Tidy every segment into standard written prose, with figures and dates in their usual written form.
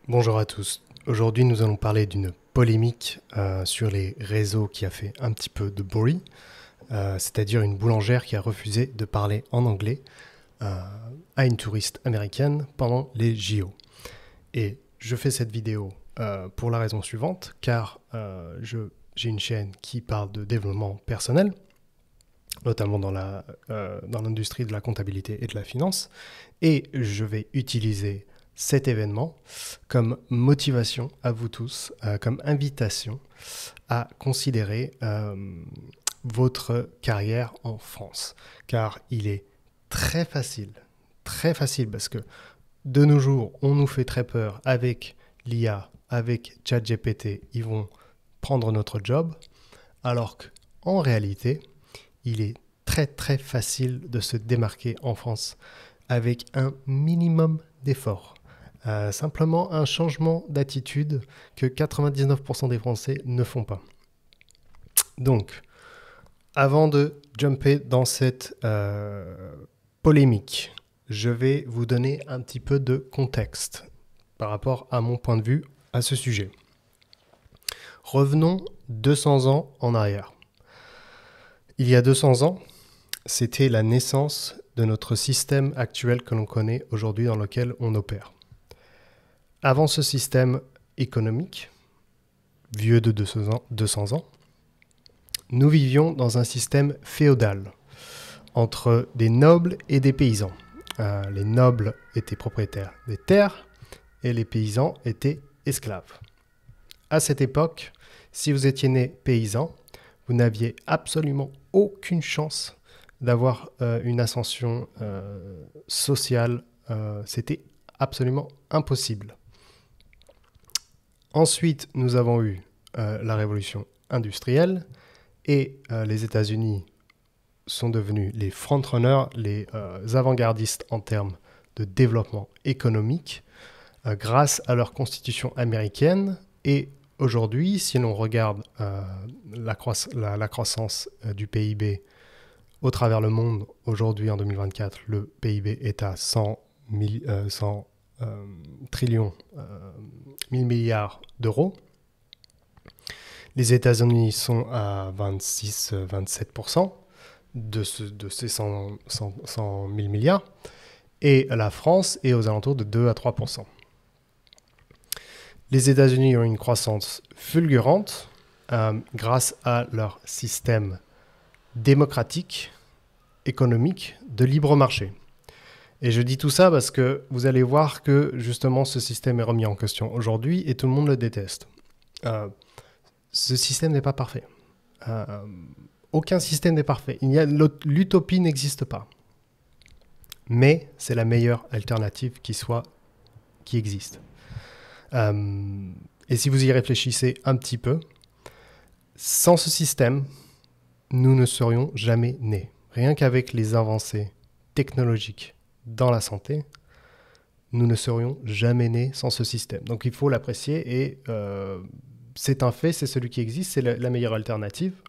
Bonjour à tous. Aujourd'hui, nous allons parler d'une polémique sur les réseaux qui a fait un petit peu de bruit, c'est-à-dire une boulangère qui a refusé de parler en anglais à une touriste américaine pendant les JO. Et je fais cette vidéo pour la raison suivante, car j'ai une chaîne qui parle de développement personnel, notamment dans l'industrie de la comptabilité et de la finance, et je vais utiliser cet événement comme motivation à vous tous, comme invitation à considérer votre carrière en France. Car il est très facile, parce que de nos jours, on nous fait très peur avec l'IA, avec ChatGPT, ils vont prendre notre job, alors qu'en réalité, il est très facile de se démarquer en France avec un minimum d'efforts. Simplement un changement d'attitude que 99% des Français ne font pas. Donc, avant de jumper dans cette polémique, je vais vous donner un petit peu de contexte par rapport à mon point de vue à ce sujet. Revenons 200 ans en arrière. Il y a 200 ans, c'était la naissance de notre système actuel que l'on connaît aujourd'hui dans lequel on opère. Avant ce système économique, vieux de 200 ans, nous vivions dans un système féodal entre des nobles et des paysans. Les nobles étaient propriétaires des terres et les paysans étaient esclaves. À cette époque, si vous étiez né paysan, vous n'aviez absolument aucune chance d'avoir une ascension sociale. C'était absolument impossible. Ensuite, nous avons eu la révolution industrielle et les États-Unis sont devenus les frontrunners, les avant-gardistes en termes de développement économique grâce à leur constitution américaine. Et aujourd'hui, si l'on regarde la croissance du PIB au travers le monde, aujourd'hui en 2024, le PIB est à 100 trillions, 1000 milliards d'euros. Les États-Unis sont à 26-27% de ces 100 000 milliards et la France est aux alentours de 2 à 3%. Les États-Unis ont une croissance fulgurante grâce à leur système démocratique, économique, de libre marché. Et je dis tout ça parce que vous allez voir que justement ce système est remis en question aujourd'hui et tout le monde le déteste. Ce système n'est pas parfait. Aucun système n'est parfait. L'utopie n'existe pas. Mais c'est la meilleure alternative qui existe. Et si vous y réfléchissez un petit peu, sans ce système, nous ne serions jamais nés. Rien qu'avec les avancées technologiques dans la santé, nous ne serions jamais nés sans ce système. Donc il faut l'apprécier et c'est un fait, c'est celui qui existe, c'est la meilleure alternative.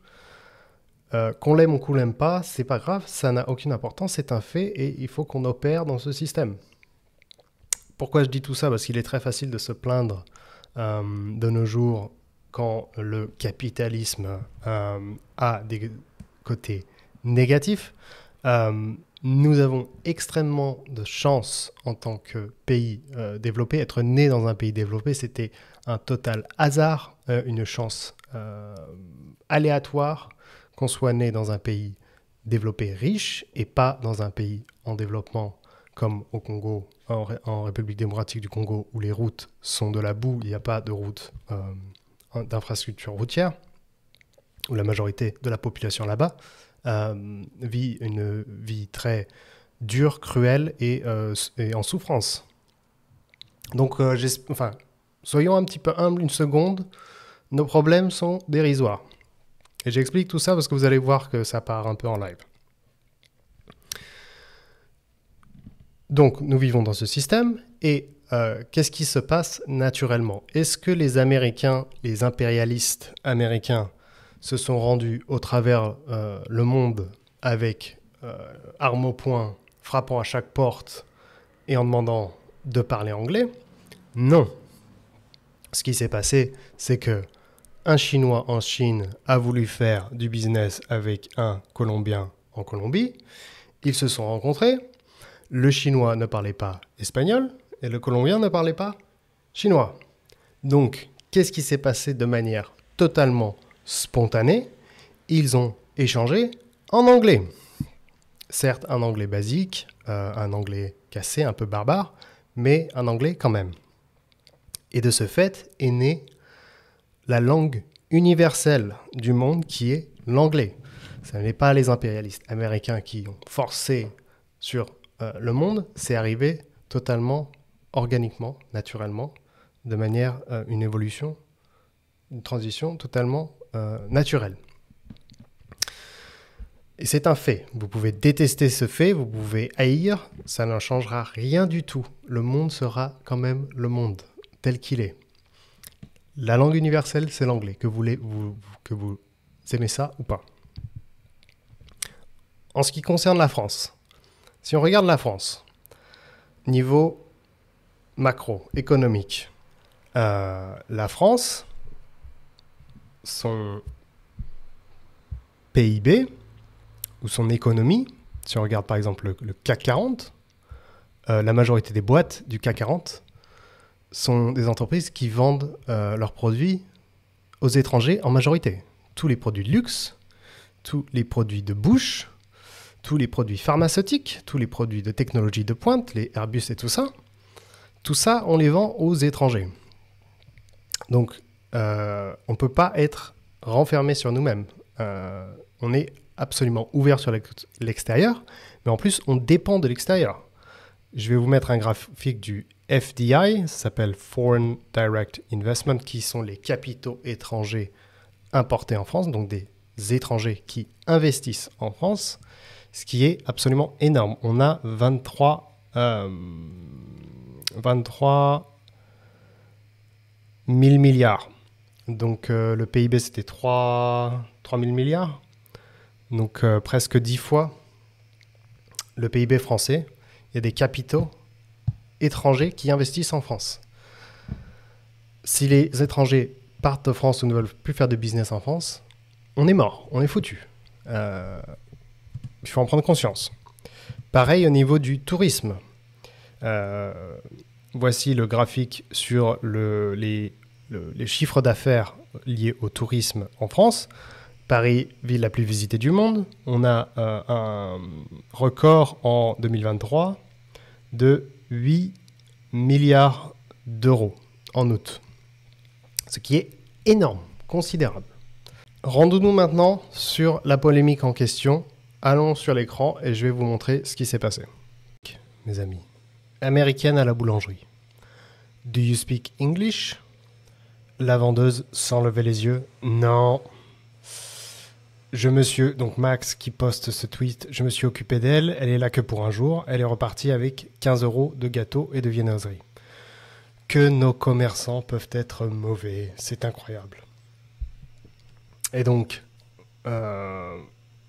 Qu'on l'aime ou qu'on l'aime pas, c'est pas grave, ça n'a aucune importance, c'est un fait et il faut qu'on opère dans ce système. Pourquoi je dis tout ça? Parce qu'il est très facile de se plaindre de nos jours quand le capitalisme a des côtés négatifs. Nous avons extrêmement de chance en tant que pays développé. Être né dans un pays développé, c'était un total hasard, une chance aléatoire qu'on soit né dans un pays développé riche et pas dans un pays en développement comme au Congo, en République démocratique du Congo, où les routes sont de la boue, il n'y a pas de route d'infrastructure routière, où la majorité de la population là-bas vit une vie très dure, cruelle et en souffrance. Donc, soyons un petit peu humbles une seconde, nos problèmes sont dérisoires. Et j'explique tout ça parce que vous allez voir que ça part un peu en live. Donc, nous vivons dans ce système et qu'est-ce qui se passe naturellement? Est-ce que les Américains, les impérialistes américains, se sont rendus au travers le monde avec armes au poing, frappant à chaque porte et en demandant de parler anglais? Non. Ce qui s'est passé, c'est que un Chinois en Chine a voulu faire du business avec un Colombien en Colombie. Ils se sont rencontrés. Le Chinois ne parlait pas espagnol et le Colombien ne parlait pas chinois. Donc, qu'est-ce qui s'est passé de manière totalement spontanée? Ils ont échangé en anglais. Certes, un anglais basique, un anglais cassé, un peu barbare, mais un anglais quand même. Et de ce fait est née la langue universelle du monde qui est l'anglais. Ce n'est pas les impérialistes américains qui ont forcé sur le monde, c'est arrivé totalement organiquement, naturellement, de manière une évolution, une transition totalement naturelle. Et c'est un fait. Vous pouvez détester ce fait, vous pouvez haïr, ça ne changera rien du tout. Le monde sera quand même le monde tel qu'il est. La langue universelle, c'est l'anglais, que vous aimez ça ou pas. En ce qui concerne la France, si on regarde la France, niveau macroéconomique, la France, son PIB ou son économie, si on regarde par exemple le CAC 40, la majorité des boîtes du CAC 40 sont des entreprises qui vendent leurs produits aux étrangers en majorité. Tous les produits de luxe, tous les produits de bouche, tous les produits pharmaceutiques, tous les produits de technologie de pointe, les Airbus et tout ça, on les vend aux étrangers. Donc, on ne peut pas être renfermé sur nous-mêmes. On est absolument ouvert sur l'extérieur, mais en plus, on dépend de l'extérieur. Je vais vous mettre un graphique du FDI, ça s'appelle Foreign Direct Investment, qui sont les capitaux étrangers importés en France, donc des étrangers qui investissent en France, ce qui est absolument énorme. On a 23 000 milliards. Donc le PIB, c'était 3 000 milliards. Donc presque 10 fois le PIB français. Il y a des capitaux étrangers qui investissent en France. Si les étrangers partent de France ou ne veulent plus faire de business en France, on est mort, on est foutu. Il faut en prendre conscience. Pareil au niveau du tourisme. Voici le graphique sur les chiffres d'affaires liés au tourisme en France. Paris, ville la plus visitée du monde. On a un record en 2023 de 8 milliards d'euros en août. Ce qui est énorme, considérable. Rendons-nous maintenant sur la polémique en question. Allons sur l'écran et je vais vous montrer ce qui s'est passé. Mes amis, américaine à la boulangerie. Do you speak English? La vendeuse sans lever les yeux. Non. Donc Max qui poste ce tweet, je me suis occupé d'elle, elle est là que pour un jour, elle est repartie avec 15 € de gâteaux et de viennoiseries. Que nos commerçants peuvent être mauvais, c'est incroyable. Et donc,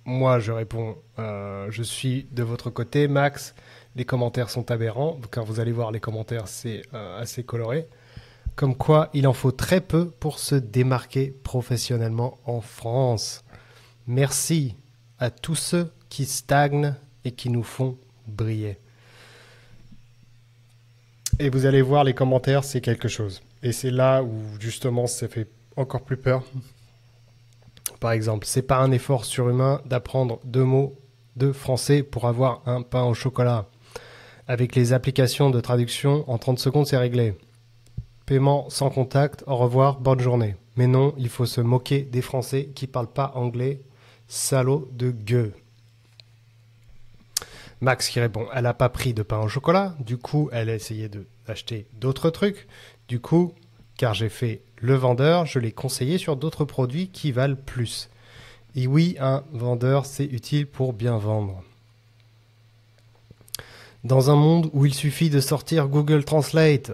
moi je réponds, je suis de votre côté, Max, les commentaires sont aberrants, car vous allez voir les commentaires, c'est assez coloré. Comme quoi, il en faut très peu pour se démarquer professionnellement en France. Merci à tous ceux qui stagnent et qui nous font briller. Et vous allez voir, les commentaires, c'est quelque chose. Et c'est là où, justement, ça fait encore plus peur. Par exemple, c'est pas un effort surhumain d'apprendre 2 mots de français pour avoir un pain au chocolat. Avec les applications de traduction, en 30 secondes, c'est réglé. Paiement sans contact, au revoir, bonne journée. Mais non, il faut se moquer des Français qui parlent pas anglais. Salaud de gueux. Max qui répond, elle n'a pas pris de pain au chocolat, du coup elle a essayé d'acheter d'autres trucs, du coup, car j'ai fait le vendeur, je l'ai conseillé sur d'autres produits qui valent plus. Et oui, un vendeur, c'est utile pour bien vendre. Dans un monde où il suffit de sortir Google Translate,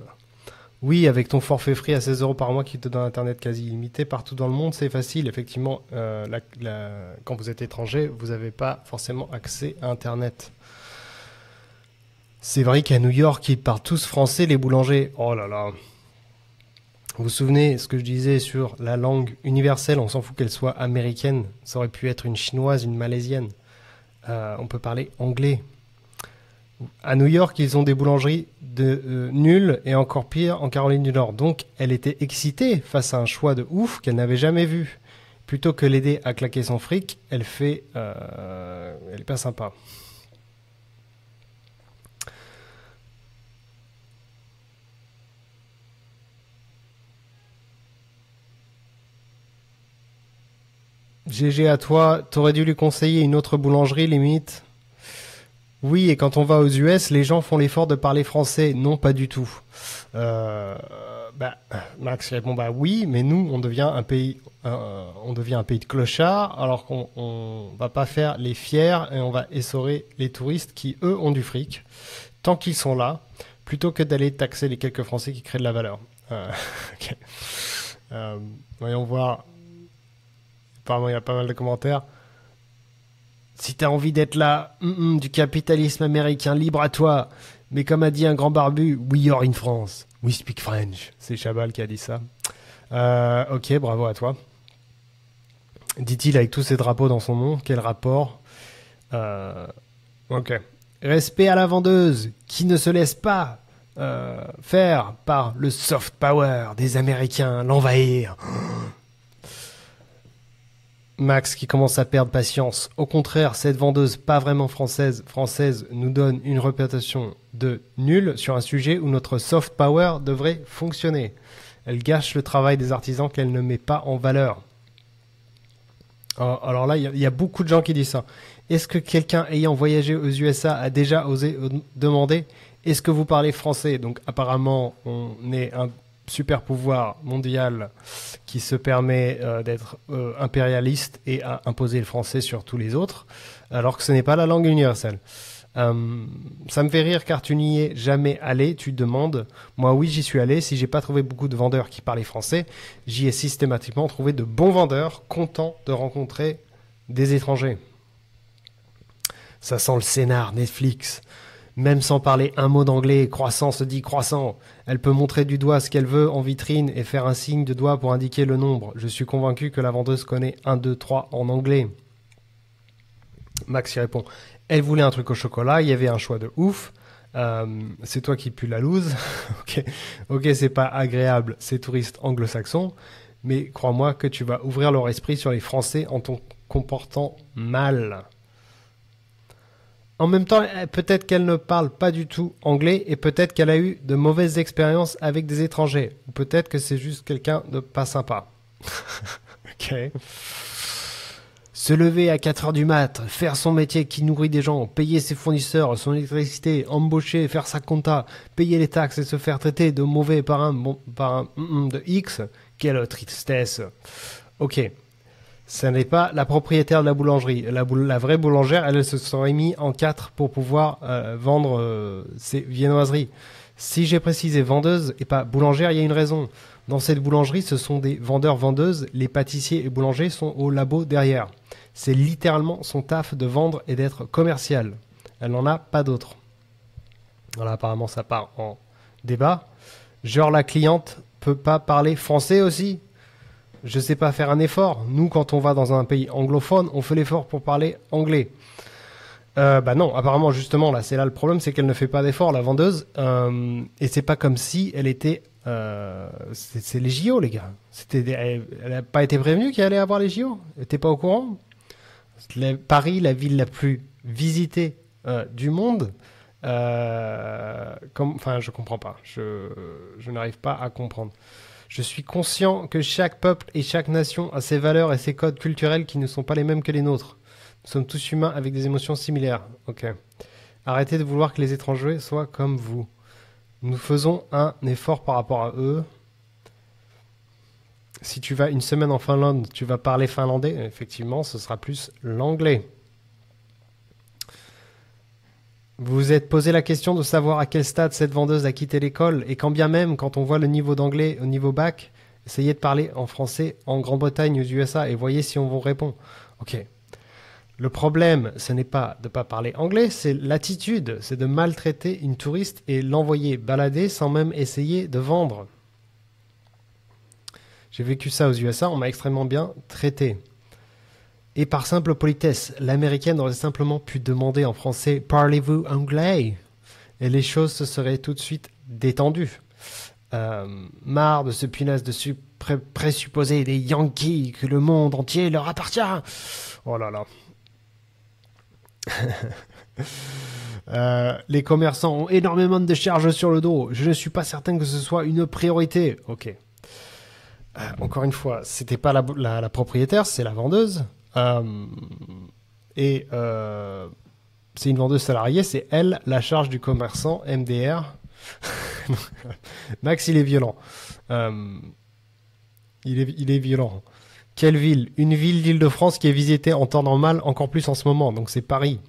oui, avec ton forfait free à 16 € par mois qui te donne Internet quasi illimité partout dans le monde, c'est facile. Effectivement, quand vous êtes étranger, vous n'avez pas forcément accès à Internet. C'est vrai qu'à New York, ils parlent tous français, les boulangers. Oh là là. Vous vous souvenez ce que je disais sur la langue universelle, on s'en fout qu'elle soit américaine, ça aurait pu être une chinoise, une malaisienne. On peut parler anglais. À New York, ils ont des boulangeries nulles et encore pire en Caroline du Nord. Donc, elle était excitée face à un choix de ouf qu'elle n'avait jamais vu. Plutôt que l'aider à claquer son fric, elle est pas sympa. GG à toi, t'aurais dû lui conseiller une autre boulangerie limite. Oui, et quand on va aux US, les gens font l'effort de parler français. Non, pas du tout. Euh, Max répond bah oui, mais nous, on devient un pays de clochards, alors qu'on va pas faire les fiers et on va essorer les touristes qui, eux, ont du fric, tant qu'ils sont là, plutôt que d'aller taxer les quelques Français qui créent de la valeur. Ok. Voyons voir. Apparemment, il y a pas mal de commentaires. Si t'as envie d'être là, du capitalisme américain, libre à toi. Mais comme a dit un grand barbu, we are in France. We speak French. C'est Chabal qui a dit ça. Ok, bravo à toi. Dit-il avec tous ces drapeaux dans son nom. Quel rapport? Ok. Respect à la vendeuse qui ne se laisse pas faire par le soft power des Américains, l'envahir. Max qui commence à perdre patience. Au contraire, cette vendeuse pas vraiment française nous donne une réputation de nulle sur un sujet où notre soft power devrait fonctionner. Elle gâche le travail des artisans qu'elle ne met pas en valeur. Alors là, il y a beaucoup de gens qui disent ça. Est-ce que quelqu'un ayant voyagé aux USA a déjà osé demander est-ce que vous parlez français? Donc apparemment, on est un super pouvoir mondial qui se permet d'être impérialiste et à imposer le français sur tous les autres, alors que ce n'est pas la langue universelle. Ça me fait rire car tu n'y es jamais allé, tu demandes. Moi oui, j'y suis allé, si j'ai pas trouvé beaucoup de vendeurs qui parlaient français, j'y ai systématiquement trouvé de bons vendeurs contents de rencontrer des étrangers. Ça sent le scénar Netflix. Même sans parler un mot d'anglais, croissant se dit croissant. Elle peut montrer du doigt ce qu'elle veut en vitrine et faire un signe de doigt pour indiquer le nombre. Je suis convaincu que la vendeuse connaît 1, 2, 3 en anglais. Max y répond. Elle voulait un truc au chocolat, il y avait un choix de ouf. C'est toi qui pues la loose. Ok, c'est pas agréable, ces touristes anglo-saxons. Mais crois-moi que tu vas ouvrir leur esprit sur les Français en te comportant mal. En même temps, peut-être qu'elle ne parle pas du tout anglais et peut-être qu'elle a eu de mauvaises expériences avec des étrangers. Ou peut-être que c'est juste quelqu'un de pas sympa. Ok. Se lever à 4 heures du mat, faire son métier qui nourrit des gens, payer ses fournisseurs, son électricité, embaucher, faire sa compta, payer les taxes et se faire traiter de mauvais par un de X. Quelle tristesse. Ok. Ce n'est pas la propriétaire de la boulangerie. La vraie boulangère, elle se serait mise en 4 pour pouvoir vendre ses viennoiseries. Si j'ai précisé vendeuse et pas boulangère, il y a une raison. Dans cette boulangerie, ce sont des vendeurs-vendeuses. Les pâtissiers et boulangers sont au labo derrière. C'est littéralement son taf de vendre et d'être commercial. Elle n'en a pas d'autre. Voilà, apparemment, ça part en débat. Genre, la cliente peut pas parler français aussi? Je sais pas faire un effort. Nous, quand on va dans un pays anglophone, on fait l'effort pour parler anglais. Non, apparemment, justement, là, c'est là le problème, c'est qu'elle ne fait pas d'effort, la vendeuse. Et c'est pas comme si elle était... c'est les JO, les gars. Elle n'a pas été prévenue qu'elle allait avoir les JO. Elle n'était pas au courant. Paris, la ville la plus visitée du monde. Je comprends pas. Je n'arrive pas à comprendre. Je suis conscient que chaque peuple et chaque nation a ses valeurs et ses codes culturels qui ne sont pas les mêmes que les nôtres. Nous sommes tous humains avec des émotions similaires. Ok. Arrêtez de vouloir que les étrangers soient comme vous. Nous faisons un effort par rapport à eux. Si tu vas une semaine en Finlande, tu vas parler finlandais. Effectivement, ce sera plus l'anglais. Vous vous êtes posé la question de savoir à quel stade cette vendeuse a quitté l'école et quand bien même, quand on voit le niveau d'anglais au niveau bac, essayez de parler en français en Grande-Bretagne, aux USA et voyez si on vous répond. Ok. Le problème, ce n'est pas de ne pas parler anglais, c'est l'attitude, c'est de maltraiter une touriste et l'envoyer balader sans même essayer de vendre. J'ai vécu ça aux USA, on m'a extrêmement bien traité. Et par simple politesse, l'américaine aurait simplement pu demander en français « Parlez-vous anglais ?» et les choses se seraient tout de suite détendues. Marre de ce punaise de présupposer des Yankees que le monde entier leur appartient. Oh là là. Les commerçants ont énormément de charges sur le dos. Je ne suis pas certain que ce soit une priorité. Ok. Encore une fois, c'était pas la propriétaire, c'est la vendeuse. C'est une vendeuse salariée, c'est elle la charge du commerçant, MDR. Max, il est violent. Il est violent. Quelle ville? Une ville d'Île-de-France qui est visitée en temps normal, encore plus en ce moment. Donc c'est Paris.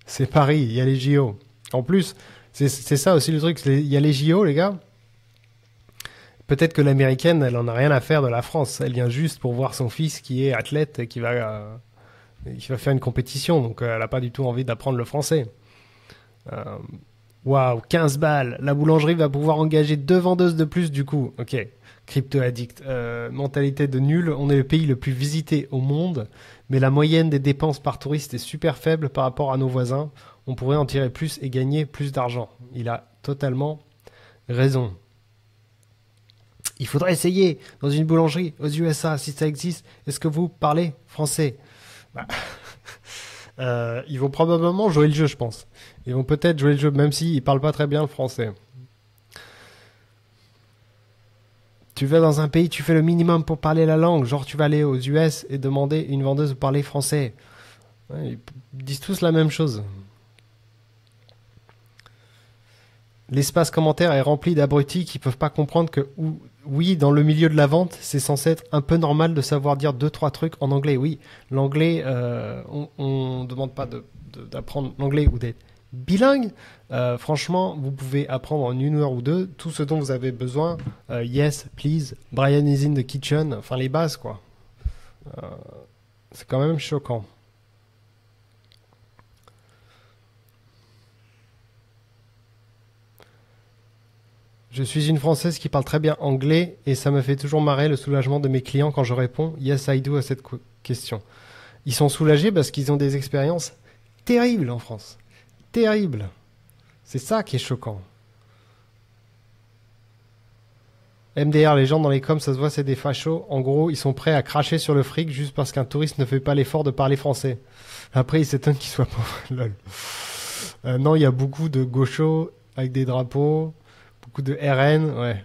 C'est Paris, il y a les JO. En plus, c'est ça aussi le truc, il y a les JO, les gars. Peut-être que l'américaine, elle en a rien à faire de la France. Elle vient juste pour voir son fils qui est athlète et qui va faire une compétition. Donc elle n'a pas du tout envie d'apprendre le français. Waouh, 15 balles. La boulangerie va pouvoir engager 2 vendeuses de plus du coup. Ok, crypto addict. Mentalité de nul. On est le pays le plus visité au monde, mais la moyenne des dépenses par touriste est super faible par rapport à nos voisins. On pourrait en tirer plus et gagner plus d'argent. Il a totalement raison. Il faudrait essayer dans une boulangerie aux USA, si ça existe. Est-ce que vous parlez français? Ils vont probablement jouer le jeu, je pense. Ils vont peut-être jouer le jeu, même s'ils ne parlent pas très bien le français. Tu vas dans un pays, tu fais le minimum pour parler la langue. Genre, tu vas aller aux US et demander une vendeuse de parler français. Ouais, ils disent tous la même chose. L'espace commentaire est rempli d'abrutis qui ne peuvent pas comprendre que, oui, dans le milieu de la vente, c'est censé être un peu normal de savoir dire 2-3 trucs en anglais. Oui, l'anglais, on ne demande pas d'apprendre l'anglais ou d'être bilingue. Franchement, vous pouvez apprendre en 1 heure ou 2 tout ce dont vous avez besoin. Yes, please, Brian is in the kitchen. Enfin, les bases, quoi. C'est quand même choquant. Je suis une Française qui parle très bien anglais et ça me fait toujours marrer le soulagement de mes clients quand je réponds « Yes, I do » à cette question. Ils sont soulagés parce qu'ils ont des expériences terribles en France. Terribles. C'est ça qui est choquant. MDR, les gens dans les coms, ça se voit, c'est des fachos. En gros, ils sont prêts à cracher sur le fric juste parce qu'un touriste ne fait pas l'effort de parler français. Après, ils s'étonnent qu'ils soient pauvres. Lol. Non, il y a beaucoup de gauchos avec des drapeaux. Beaucoup de RN, ouais.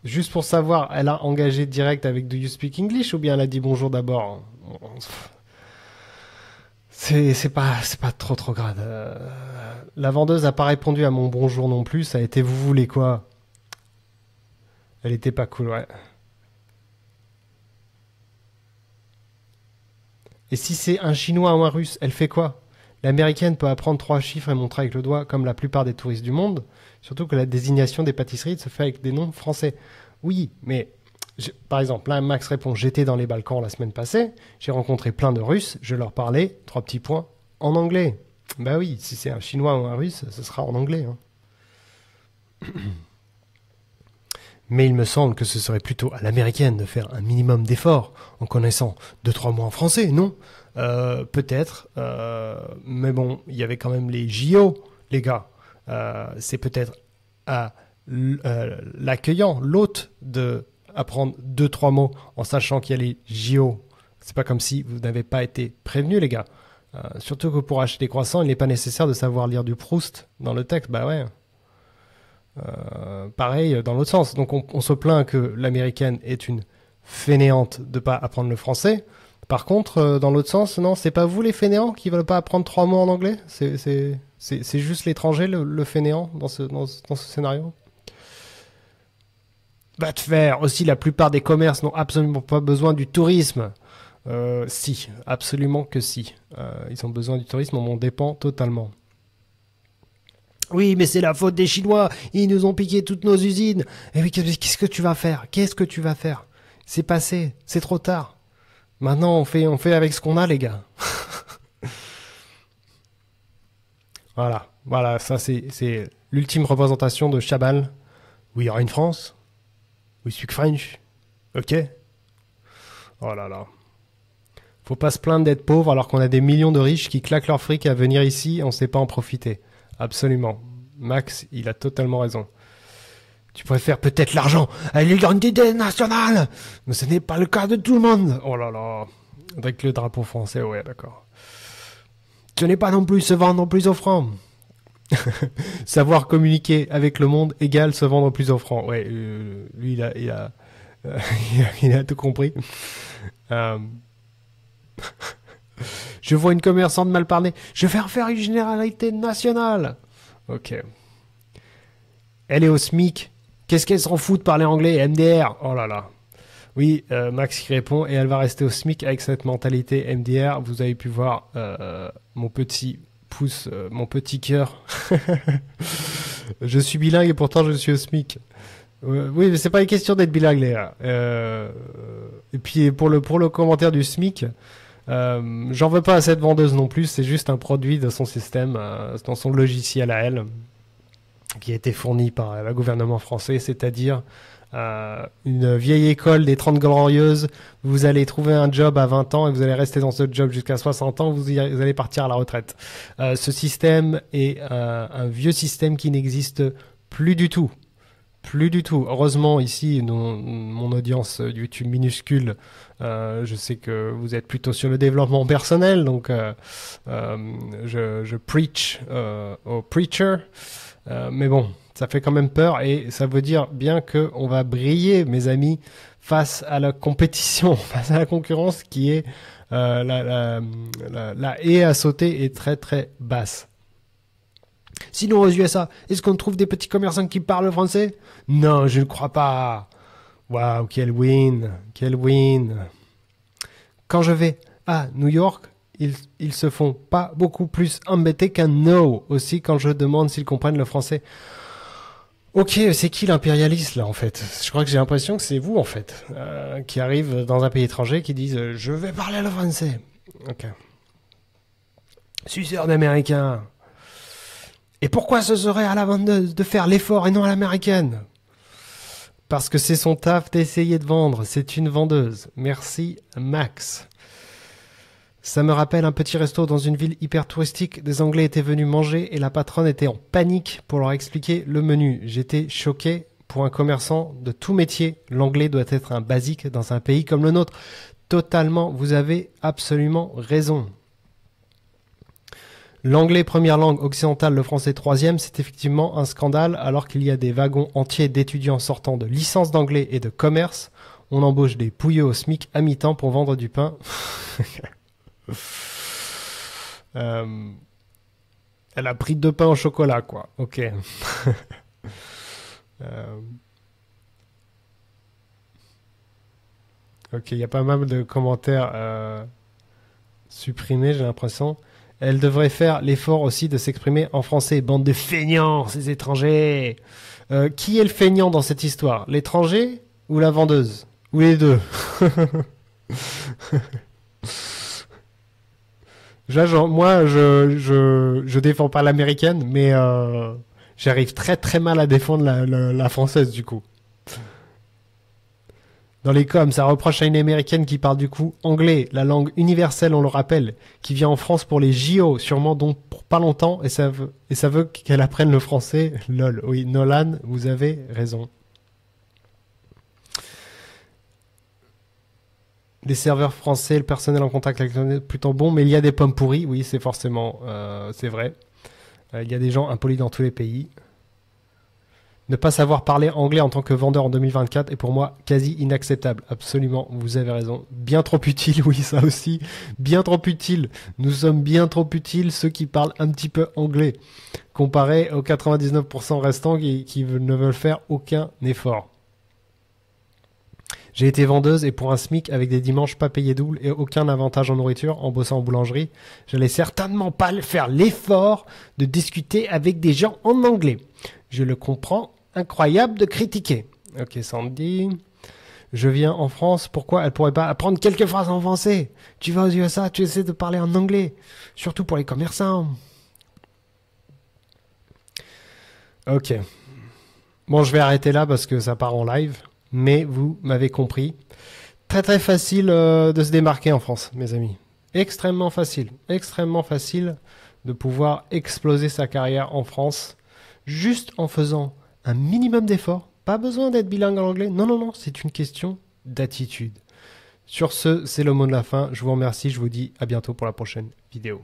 Juste pour savoir, elle a engagé direct avec Do You Speak English ou bien elle a dit bonjour d'abord? C'est pas trop grave. La vendeuse a pas répondu à mon bonjour non plus. Ça a été vous voulez quoi? Elle était pas cool, ouais. Et si c'est un chinois ou un russe, elle fait quoi? L'américaine peut apprendre 3 chiffres et montrer avec le doigt comme la plupart des touristes du monde, surtout que la désignation des pâtisseries se fait avec des noms français. Oui, mais par exemple, là Max répond, j'étais dans les Balkans la semaine passée, j'ai rencontré plein de Russes, je leur parlais, 3 petits points, en anglais. Bah oui, si c'est un Chinois ou un Russe, ce sera en anglais. Hein. Mais il me semble que ce serait plutôt à l'américaine de faire un minimum d'efforts en connaissant 2-3 mots en français, non? Peut-être, mais bon, il y avait quand même les JO, les gars. C'est peut-être à l'accueillant, l'hôte, de apprendre 2-3 mots en sachant qu'il y a les JO. C'est pas comme si vous n'avez pas été prévenu, les gars. Surtout que pour acheter des croissants, il n'est pas nécessaire de savoir lire du Proust dans le texte. Bah ouais. Pareil dans l'autre sens. Donc on se plaint que l'américaine est une fainéante de pas apprendre le français. Par contre, dans l'autre sens, non, c'est pas vous les fainéants qui veulent pas apprendre 3 mots en anglais. C'est juste l'étranger le fainéant dans ce scénario. Va te faire. Aussi, la plupart des commerces n'ont absolument pas besoin du tourisme. Si, absolument que si. Ils ont besoin du tourisme, on en dépend totalement. Oui, mais c'est la faute des Chinois. Ils nous ont piqué toutes nos usines. Et oui, qu'est-ce que tu vas faire? Qu'est-ce que tu vas faire? C'est passé. C'est trop tard. Maintenant, on fait avec ce qu'on a, les gars. Voilà, ça c'est l'ultime représentation de Chabal. We are in France. We speak French. Ok. Oh là là. Faut pas se plaindre d'être pauvre alors qu'on a des millions de riches qui claquent leur fric à venir ici et on sait pas en profiter. Absolument. Max, il a totalement raison. Tu préfères peut-être l'argent à l'identité nationale, mais ce n'est pas le cas de tout le monde. Oh là là. Avec le drapeau français, ouais, d'accord. Ce n'est pas non plus se vendre plus offrant. Savoir communiquer avec le monde égale se vendre plus offrant. Ouais, lui, il a tout compris. Je vois une commerçante mal parler. Je vais en faire une généralité nationale. Ok. Elle est au SMIC. Qu'est-ce qu'elle s'en fout de parler anglais? MDR. Oh là là. Oui, Max qui répond. Et elle va rester au SMIC avec cette mentalité MDR. Vous avez pu voir mon petit pouce, mon petit cœur. Je suis bilingue et pourtant je suis au SMIC. Oui, mais c'est pas une question d'être bilingue, Léa. Et puis pour le commentaire du SMIC, j'en veux pas à cette vendeuse non plus. C'est juste un produit de son système, dans son logiciel à elle, qui a été fourni par le gouvernement français, c'est-à-dire une vieille école des 30 glorieuses. Vous allez trouver un job à 20 ans et vous allez rester dans ce job jusqu'à 60 ans, vous allez partir à la retraite. Ce système est un vieux système qui n'existe plus du tout. Plus du tout. Heureusement, ici, mon audience YouTube minuscule, je sais que vous êtes plutôt sur le développement personnel, donc je preach au preacher. Mais bon, ça fait quand même peur et ça veut dire bien qu'on va briller, mes amis, face à la compétition, face à la concurrence qui est la haie à sauter est très très basse. Sinon aux USA, est-ce qu'on trouve des petits commerçants qui parlent français? Non, je ne crois pas. Waouh, quel win, quel win. Quand je vais à New York, ils se font pas beaucoup plus embêter qu'un no. Aussi quand je demande s'ils comprennent le français. Ok, c'est qui l'impérialiste là en fait? Je crois que j'ai l'impression que c'est vous en fait, qui arrivent dans un pays étranger, qui disent je vais parler le français. Ok. Suceur d'américain. Et pourquoi ce serait à la vendeuse de faire l'effort et non à l'américaine? Parce que c'est son taf d'essayer de vendre. C'est une vendeuse. Merci Max. Ça me rappelle un petit resto dans une ville hyper touristique. Des Anglais étaient venus manger et la patronne était en panique pour leur expliquer le menu. J'étais choqué. Pour un commerçant de tout métier, l'anglais doit être un basique dans un pays comme le nôtre. Totalement, vous avez absolument raison. L'anglais première langue occidentale, le français troisième, c'est effectivement un scandale alors qu'il y a des wagons entiers d'étudiants sortant de licence d'anglais et de commerce. On embauche des pouilleux au SMIC à mi-temps pour vendre du pain. Elle a pris 2 pains au chocolat, quoi. Ok. Ok, il y a pas mal de commentaires supprimés, j'ai l'impression. Elle devrait faire l'effort aussi de s'exprimer en français. Bande de feignants, ces étrangers. Qui est le feignant dans cette histoire? L'étranger ou la vendeuse? Ou les deux? Moi, je défends pas l'américaine, mais j'arrive très très mal à défendre la française du coup. Dans les coms, ça reproche à une américaine qui parle du coup anglais, la langue universelle, on le rappelle, qui vient en France pour les JO, sûrement donc pour pas longtemps, et ça veut qu'elle apprenne le français. Lol. Oui, Nolan, vous avez raison. Les serveurs français, le personnel en contact avec l'internet plutôt bon, mais il y a des pommes pourries, oui, c'est forcément, c'est vrai. Il y a des gens impolis dans tous les pays. Ne pas savoir parler anglais en tant que vendeur en 2024 est pour moi quasi inacceptable. Absolument, vous avez raison. Bien trop utile, oui, ça aussi. Bien trop utile. Nous sommes bien trop utiles, ceux qui parlent un petit peu anglais, comparé aux 99% restants qui ne veulent faire aucun effort. J'ai été vendeuse et pour un SMIC avec des dimanches pas payés double et aucun avantage en nourriture en bossant en boulangerie, j'allais certainement pas faire l'effort de discuter avec des gens en anglais. Je le comprends, incroyable de critiquer. Ok, Sandy. Je viens en France, pourquoi elle pourrait pas apprendre quelques phrases en français? Tu vas aux USA, tu essaies de parler en anglais. Surtout pour les commerçants. Ok. Bon, je vais arrêter là parce que ça part en live, mais vous m'avez compris. Très très facile de se démarquer en France, mes amis. Extrêmement facile de pouvoir exploser sa carrière en France juste en faisant un minimum d'efforts. Pas besoin d'être bilingue en anglais. Non, non, non, c'est une question d'attitude. Sur ce, c'est le mot de la fin. Je vous remercie, je vous dis à bientôt pour la prochaine vidéo.